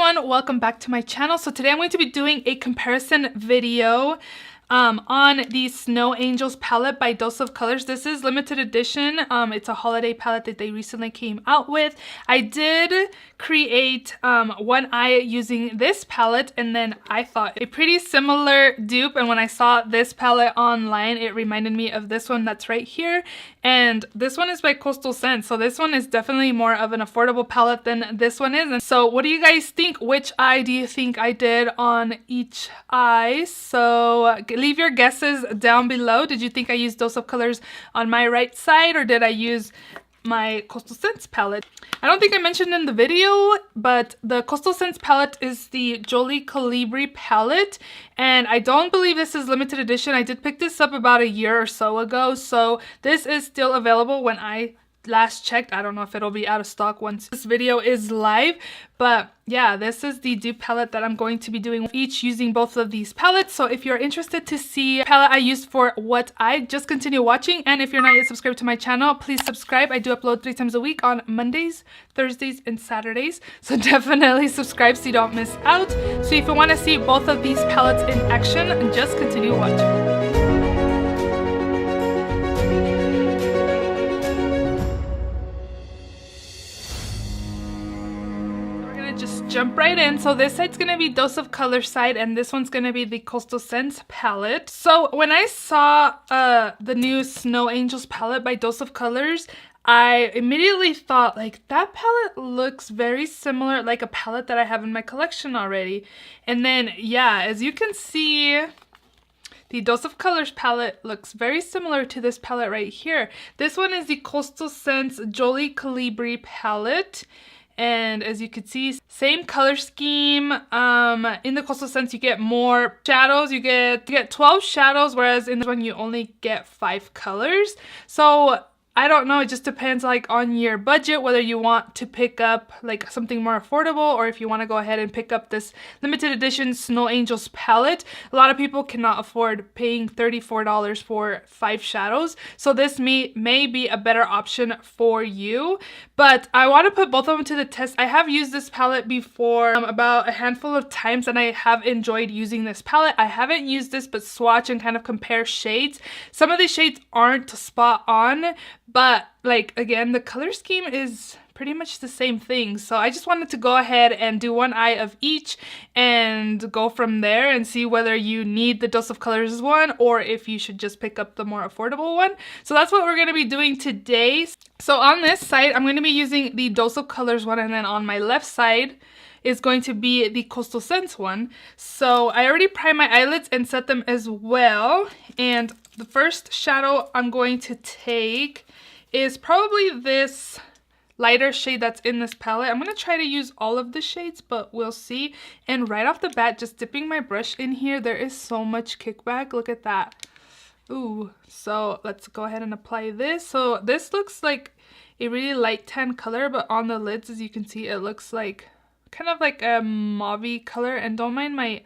everyone, welcome back to my channel. So today I'm going to be doing a comparison video on the Snow Angels palette by Dose of Colors. This is limited edition. It's a holiday palette that they recently came out with. I did create one eye using this palette, and then I thought a pretty similar dupe, and when I saw this palette online it reminded me of this one that's right here, and this one is by Coastal Scents, so this one is definitely more of an affordable palette than this one is. And so what do you guys think? Which eye do you think I did on each eye? So leave your guesses down below. Did you think I used Dose of Colors on my right side, or did I use my Coastal Scents palette? I don't think I mentioned in the video, but the Coastal Scents palette is the Joli Calibri palette, and I don't believe this is limited edition. I did pick this up about a year or so ago, so this is still available when I last checked. I don't know if it'll be out of stock once this video is live, but yeah, this is the dupe palette that I'm going to be doing, each using both of these palettes. So if you're interested to see the palette I used for what I just continue watching, and if you're not yet subscribed to my channel, please subscribe. I do upload 3 times a week on Mondays, Thursdays, and Saturdays, so definitely subscribe so you don't miss out. So if you want to see both of these palettes in action, just continue watching. Just jump right in. So this side's gonna be Dose of Color side, and this one's gonna be the Coastal Scents palette. So when I saw the new Snow Angels palette by Dose of Colors, I immediately thought, like, that palette looks very similar, like a palette that I have in my collection already. And then yeah, as you can see, the Dose of Colors palette looks very similar to this palette right here. This one is the Coastal Scents Joli Calibri palette. And as you can see, same color scheme. In the Coastal Scents you get more shadows. You get 12 shadows, whereas in this one you only get 5 colors. So I don't know, it just depends like on your budget, whether you want to pick up like something more affordable, or if you want to go ahead and pick up this limited edition Snow Angels palette. A lot of people cannot afford paying $34 for 5 shadows, so this may be a better option for you. But I want to put both of them to the test. I have used this palette before about a handful of times, and I have enjoyed using this palette. I haven't used this but swatch and kind of compare shades. Some of these shades aren't spot on, but like, again, the color scheme is pretty much the same thing. So I just wanted to go ahead and do one eye of each and go from there and see whether you need the Dose of Colors one or if you should just pick up the more affordable one. So that's what we're going to be doing today. So on this side, I'm going to be using the Dose of Colors one, and then on my left side is going to be the Coastal Scents one. So I already primed my eyelids and set them as well. And the first shadow I'm going to take is probably this lighter shade that's in this palette. I'm going to try to use all of the shades, but we'll see. And right off the bat, just dipping my brush in here, there is so much kickback. Look at that. Ooh, so let's go ahead and apply this. So this looks like a really light tan color, but on the lids, as you can see, it looks like kind of like a mauve-y color. And don't mind my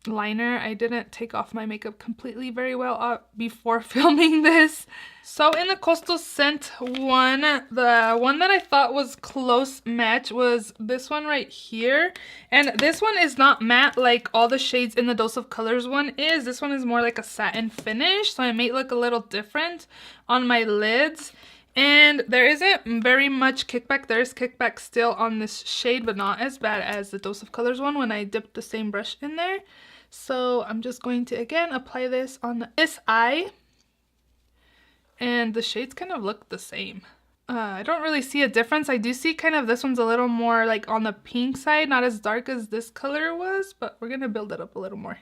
liner, I didn't take off my makeup completely very well before filming this. So in the Coastal Scent one, the one that I thought was close match was this one right here. And this one is not matte like all the shades in the Dose of Colors one is. This one is more like a satin finish, so it may look a little different on my lids. And there isn't very much kickback. There is kickback still on this shade, but not as bad as the Dose of Colors one when I dipped the same brush in there. So I'm just going to, again, apply this on this eye. And the shades kind of look the same. I don't really see a difference. I do see kind of this one's a little more like on the pink side, not as dark as this color was, but we're going to build it up a little more.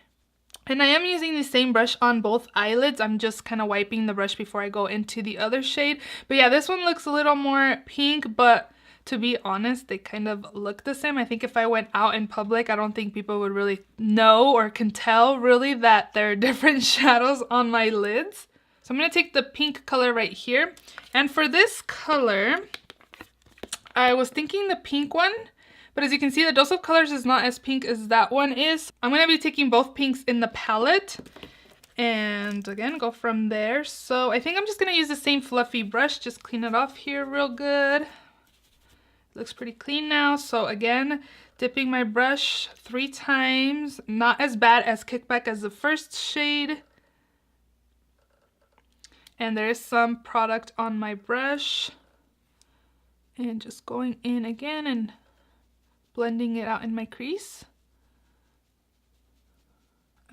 And I am using the same brush on both eyelids. I'm just kind of wiping the brush before I go into the other shade. But yeah, this one looks a little more pink, but to be honest, they kind of look the same. I think if I went out in public, I don't think people would really know or can tell really that there are different shadows on my lids. So I'm going to take the pink color right here. And for this color, I was thinking the pink one, but as you can see, the Dose of Colors is not as pink as that one is. I'm going to be taking both pinks in the palette and again go from there. So I think I'm just going to use the same fluffy brush, just clean it off here real good. Looks pretty clean now. So again, dipping my brush 3 times. Not as bad as kickback as the first shade. And there is some product on my brush. And just going in again and blending it out in my crease.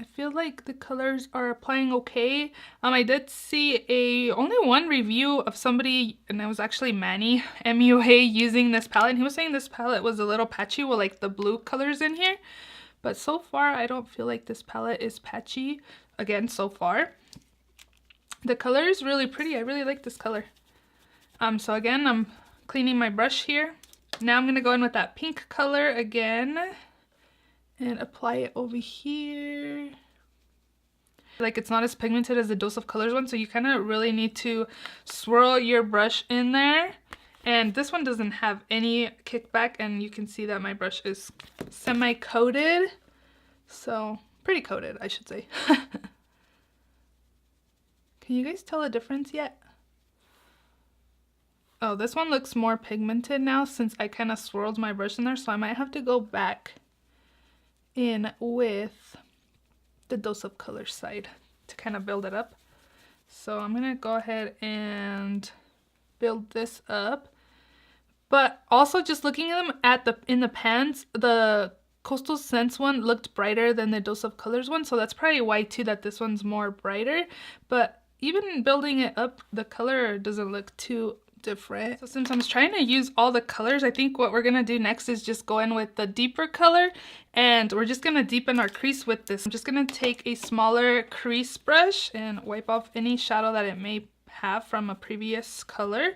I feel like the colors are applying okay. I did see only one review of somebody, and it was actually Manny, MUA, using this palette. And he was saying this palette was a little patchy with like the blue colors in here. But so far, I don't feel like this palette is patchy. Again, so far. The color is really pretty. I really like this color. So again, I'm cleaning my brush here. Now I'm going to go in with that pink color again. And apply it over here. Like, it's not as pigmented as the Dose of Colors one, so you kind of really need to swirl your brush in there. And this one doesn't have any kickback, and you can see that my brush is semi-coated. So, pretty coated, I should say. Can you guys tell the difference yet? Oh, this one looks more pigmented now since I kind of swirled my brush in there, so I might have to go back in with the Dose of Colors side to kind of build it up. So I'm gonna go ahead and build this up. But also, just looking at them in the pans, the Coastal Scents one looked brighter than the Dose of Colors one, so that's probably why too that this one's more brighter. But even building it up, the color doesn't look too different. So since I'm trying to use all the colors, I think what we're gonna do next is just go in with the deeper color, and we're just gonna deepen our crease with this. I'm just gonna take a smaller crease brush and wipe off any shadow that it may have from a previous color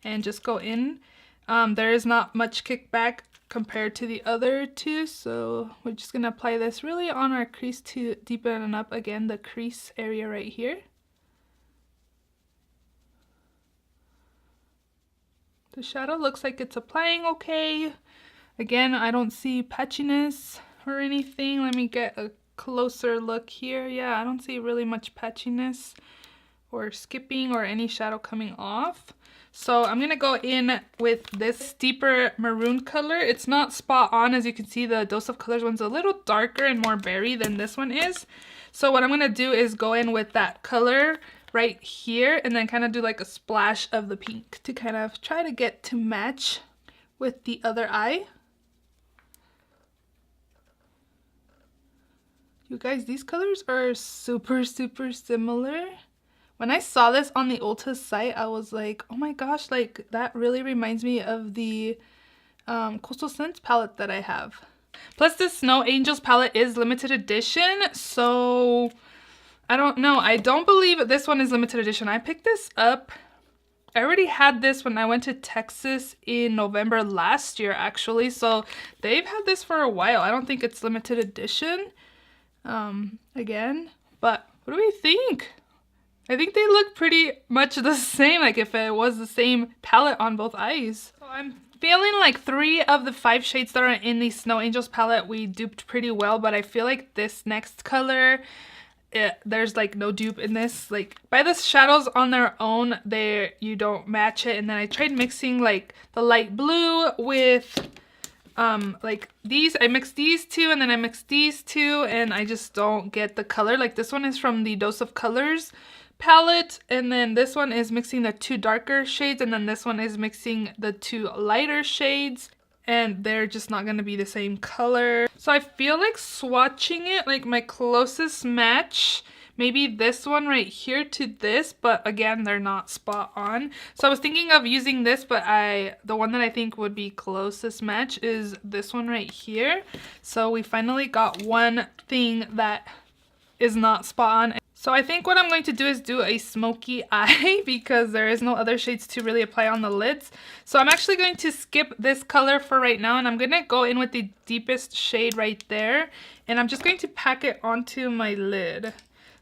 and just go in. There is not much kickback compared to the other two, so we're just gonna apply this really on our crease to deepen up again the crease area right here. The shadow looks like it's applying okay. Again, I don't see patchiness or anything. Let me get a closer look here. Yeah, I don't see really much patchiness or skipping or any shadow coming off. So I'm gonna go in with this deeper maroon color. It's not spot on. As you can see, the Dose of Colors one's a little darker and more berry than this one is. So what I'm gonna do is go in with that color right here and then kind of do like a splash of the pink to kind of try to get to match with the other eye. You guys, these colors are super similar. When I saw this on the Ulta site, I was like, oh my gosh, like that really reminds me of the Coastal Scents palette that I have. Plus this Snow Angels palette is limited edition, so I don't know. I don't believe this one is limited edition. I picked this up. I already had this when I went to Texas in November last year, actually. So they've had this for a while. I don't think it's limited edition. Again, but what do we think? I think they look pretty much the same, like if it was the same palette on both eyes. So I'm feeling like 3 of the 5 shades that are in the Snow Angels palette we duped pretty well, but I feel like this next color, there's like no dupe in this. Like by the shadows on their own, you don't match it. And then I tried mixing like the light blue with like these. I mixed these two and then I mixed these two, and I just don't get the color. Like this one is from the Dose of Colors palette, and then this one is mixing the 2 darker shades, and then this one is mixing the 2 lighter shades, and they're just not gonna be the same color. So I feel like swatching it, like my closest match, maybe this one right here to this, but again, they're not spot on. So I was thinking of using this, but the one that I think would be closest match is this one right here. So we finally got one thing that is not spot on. So I think what I'm going to do is do a smoky eye because there is no other shades to really apply on the lids. So I'm actually going to skip this color for right now, and I'm going to go in with the deepest shade right there, and I'm just going to pack it onto my lid.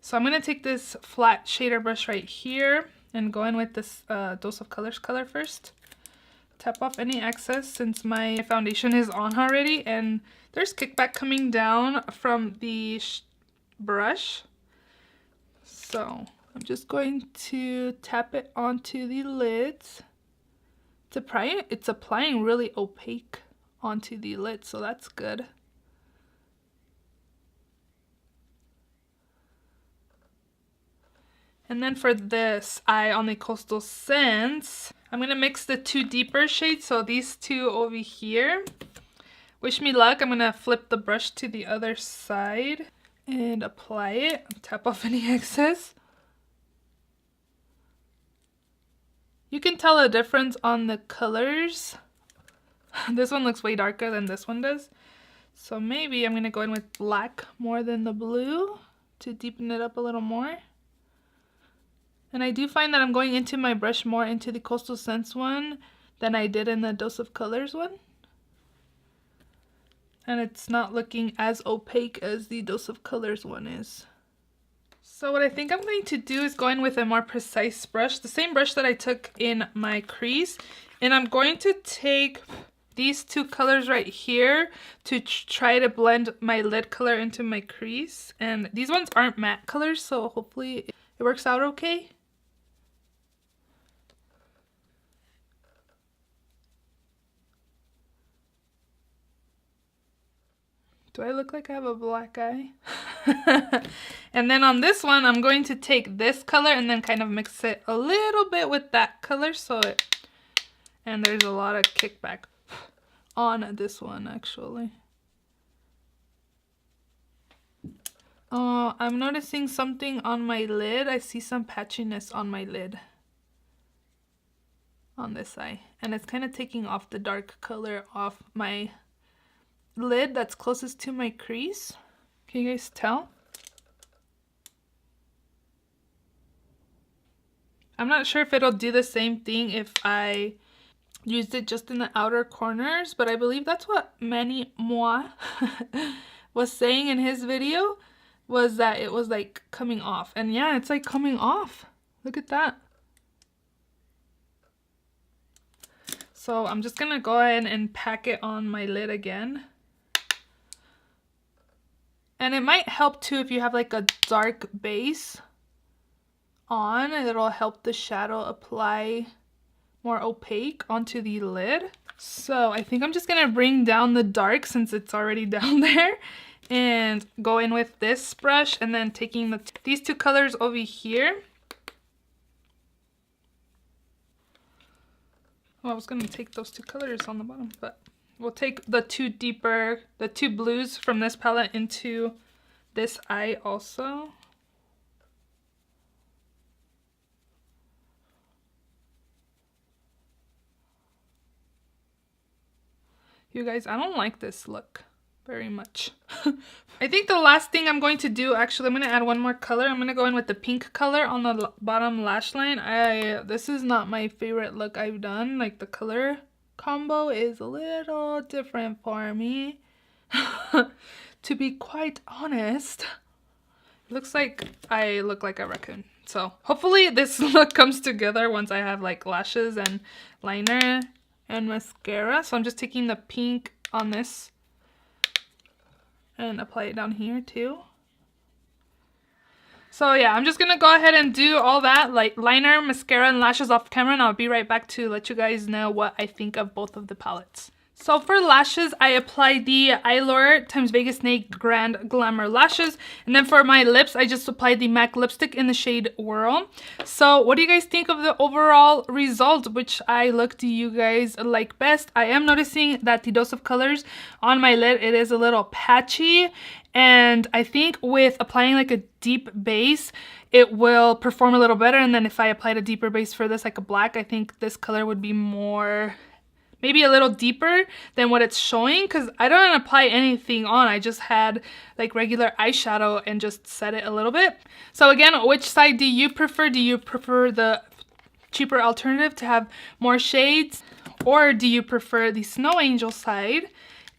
So I'm going to take this flat shader brush right here and go in with this Dose of Colors color first. Tap off any excess since my foundation is on already, and there's kickback coming down from the brush. So I'm just going to tap it onto the lids. It's applying really opaque onto the lid, so that's good. And then for this eye on the Coastal Scents, I'm going to mix the two deeper shades, so these two over here. Wish me luck. I'm going to flip the brush to the other side and apply it. Tap off any excess. You can tell a difference on the colors. This one looks way darker than this one does. So maybe I'm going to go in with black more than the blue to deepen it up a little more. And I do find that I'm going into my brush more into the Coastal Scents one than I did in the Dose of Colors one. And it's not looking as opaque as the Dose of Colors one is. So what I think I'm going to do is go in with a more precise brush, the same brush that I took in my crease. And I'm going to take these two colors right here to try to blend my lid color into my crease. And these ones aren't matte colors, so hopefully it works out okay. Do I look like I have a black eye? And then on this one, I'm going to take this color and then kind of mix it a little bit with that color. And there's a lot of kickback on this one actually. Oh, I'm noticing something on my lid. I see some patchiness on my lid. On this eye. And it's kind of taking off the dark color off my lid that's closest to my crease. Can you guys tell? I'm not sure if it'll do the same thing if I used it just in the outer corners, but I believe that's what Manny Moi was saying in his video, was that it was like coming off. And yeah, it's like coming off. Look at that. So I'm just gonna go ahead and pack it on my lid again. And it might help too if you have like a dark base on. It'll help the shadow apply more opaque onto the lid. So I think I'm just gonna bring down the dark since it's already down there and go in with this brush and then taking these two colors over here. Well, I was gonna take those two colors on the bottom, but we'll take the two blues from this palette into this eye also. You guys, I don't like this look very much. I think the last thing I'm going to do, actually, I'm going to add one more color. I'm going to go in with the pink color on the bottom lash line. This is not my favorite look I've done. Like, the color combo is a little different for me. To be quite honest, it looks like I look like a raccoon. So hopefully this look comes together once I have like lashes and liner and mascara. So I'm just taking the pink on this and apply it down here too. So yeah, I'm just gonna go ahead and do all that, like liner, mascara, and lashes off camera, and I'll be right back to let you guys know what I think of both of the palettes. So for lashes, I applied the Eylure x Vegas Snake Grand Glamour Lashes. And then for my lips, I just applied the MAC lipstick in the shade Whirl. So what do you guys think of the overall result? Which eye look do you guys like best? I am noticing that the Dose of Colors on my lid, it is a little patchy. And I think with applying like a deep base, it will perform a little better. And then if I applied a deeper base for this, like a black, I think this color would be more... maybe a little deeper than what it's showing, because I don't apply anything on. I just had like regular eyeshadow and just set it a little bit. So again, which side do you prefer? Do you prefer the cheaper alternative to have more shades? Or do you prefer the Snow Angel side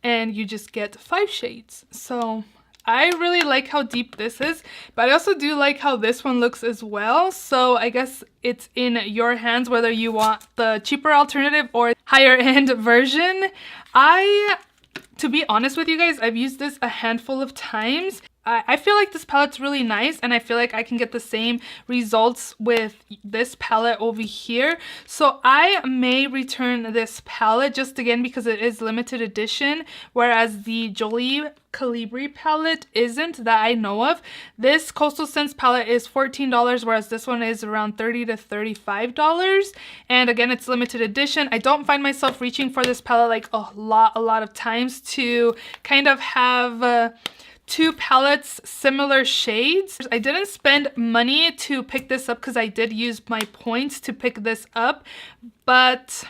and you just get 5 shades? So I really like how deep this is, but I also do like how this one looks as well. So I guess it's in your hands whether you want the cheaper alternative or higher end version. To be honest with you guys, I've used this a handful of times. I feel like this palette's really nice, and I feel like I can get the same results with this palette over here. So I may return this palette just again because it is limited edition, whereas the Joli Calibri palette isn't, that I know of. This Coastal Scents palette is $14, whereas this one is around $30 to $35. And again, it's limited edition. I don't find myself reaching for this palette like a lot of times to kind of have two palettes similar shades. I didn't spend money to pick this up because I did use my points to pick this up, but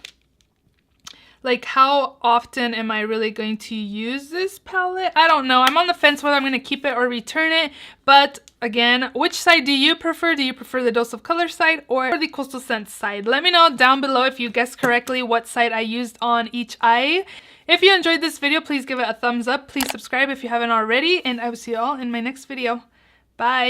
like, how often am I really going to use this palette? I don't know. I'm on the fence whether I'm going to keep it or return it. But again, which side do you prefer? Do you prefer the Dose of Color side or the Coastal Scents side? Let me know down below if you guessed correctly what side I used on each eye. If you enjoyed this video, please give it a thumbs up. Please subscribe if you haven't already. And I will see you all in my next video. Bye.